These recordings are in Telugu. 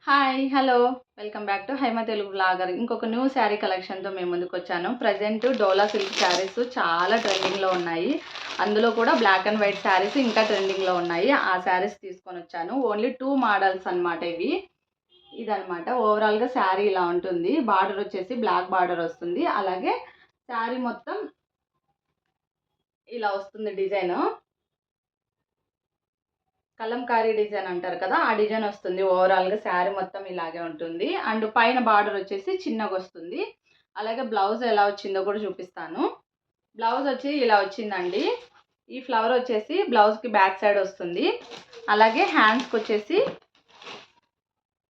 Hi hello welcome back to Haima Telugu blogger. ఇంకొక న్యూ శారీ కలెక్షన్తో మేము ముందుకు వచ్చాను. ప్రజెంట్ డోలా సిల్క్ శారీస్ చాలా ట్రెండింగ్లో ఉన్నాయి. అందులో కూడా బ్లాక్ అండ్ వైట్ శారీస్ ఇంకా ట్రెండింగ్లో ఉన్నాయి. ఆ శారీస్ తీసుకొని వచ్చాను. ఓన్లీ 2 మోడల్స్ అనమాట ఇవి. ఇదనమాట ఓవరాల్గా శారీ ఇలా ఉంటుంది. బార్డర్ వచ్చేసి బ్లాక్ బార్డర్ వస్తుంది. అలాగే శారీ మొత్తం ఇలా వస్తుంది డిజైన్. కలంకారీ డిజైన్ అంటారు కదా, ఆ డిజైన్ వస్తుంది. ఓవరాల్గా శారీ మొత్తం ఇలాగే ఉంటుంది. అండ్ పైన బార్డర్ వచ్చేసి చిన్నగా వస్తుంది. అలాగే బ్లౌజ్ ఎలా వచ్చిందో కూడా చూపిస్తాను. బ్లౌజ్ వచ్చి ఇలా వచ్చిందండి. ఈ ఫ్లవర్ వచ్చేసి బ్లౌజ్కి బ్యాక్ సైడ్ వస్తుంది. అలాగే హ్యాండ్స్కి వచ్చేసి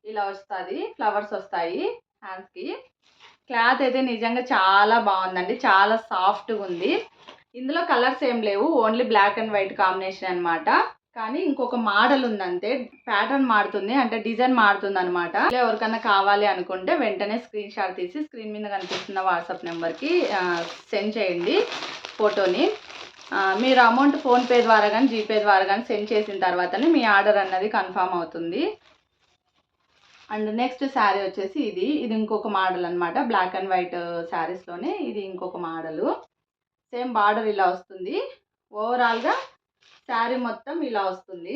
ఇలా వస్తుంది, ఫ్లవర్స్ వస్తాయి హ్యాండ్స్కి. క్లాత్ అయితే నిజంగా చాలా బాగుందండి, చాలా సాఫ్ట్గా ఉంది. ఇందులో కలర్స్ ఏం లేవు, only black and white combination అనమాట. కానీ ఇంకొక మోడల్ ఉందంతే, ప్యాటర్న్ మారుతుంది, అంటే డిజైన్ మారుతుంది అనమాట. ఎవరికన్నా కావాలి అనుకుంటే వెంటనే స్క్రీన్ షాట్ తీసి స్క్రీన్ మీద కనిపిస్తున్న వాట్సాప్ నెంబర్కి సెండ్ చేయండి ఫోటోని. మీరు అమౌంట్ ఫోన్పే ద్వారా కానీ జీపే ద్వారా కానీ సెండ్ చేసిన తర్వాతనే మీ ఆర్డర్ అన్నది కన్ఫామ్ అవుతుంది. అండ్ నెక్స్ట్ శారీ వచ్చేసి ఇది ఇంకొక మోడల్ అనమాట. బ్లాక్ అండ్ వైట్ శారీస్లోనే ఇది ఇంకొక మోడలు. సేమ్ బార్డర్ ఇలా వస్తుంది. ఓవరాల్గా శారీ మొత్తం ఇలా వస్తుంది.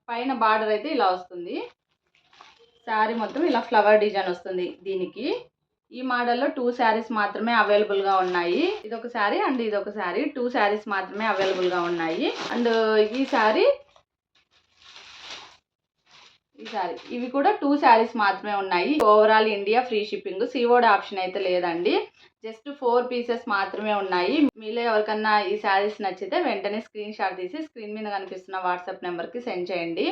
పైన బార్డర్ అయితే ఇలా వస్తుంది. శారీ మొత్తం ఇలా ఫ్లవర్ డిజైన్ వస్తుంది. దీనికి ఈ మోడల్లో 2 శారీస్ మాత్రమే అవైలబుల్గా ఉన్నాయి. ఇదొక శారీ అండ్ ఇదొక శారీ, 2 శారీస్ మాత్రమే అవైలబుల్గా ఉన్నాయి. అండ్ ఈ శారీ ఇవి కూడా 2 శారీస్ మాత్రమే ఉన్నాయి. Overall India free shipping, COD option అయితే లేదండి. జస్ట్ 4 పీసెస్ మాత్రమే ఉన్నాయి. మీలో ఎవరికన్నా ఈ శారీస్ నచ్చితే వెంటనే స్క్రీన్ షాట్ తీసి స్క్రీన్ మీద కనిపిస్తున్న వాట్సాప్ నెంబర్కి సెండ్ చేయండి.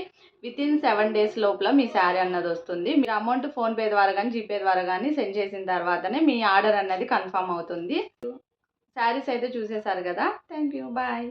వితిన్ 7 days లోపల మీ శారీ అన్నది వస్తుంది. మీరు అమౌంట్ ఫోన్పే ద్వారా కానీ జీపే ద్వారా కానీ సెండ్ చేసిన తర్వాతనే మీ ఆర్డర్ అన్నది కన్ఫర్మ్ అవుతుంది. శారీస్ అయితే చూసేశారు కదా, థ్యాంక్ యూ, బాయ్.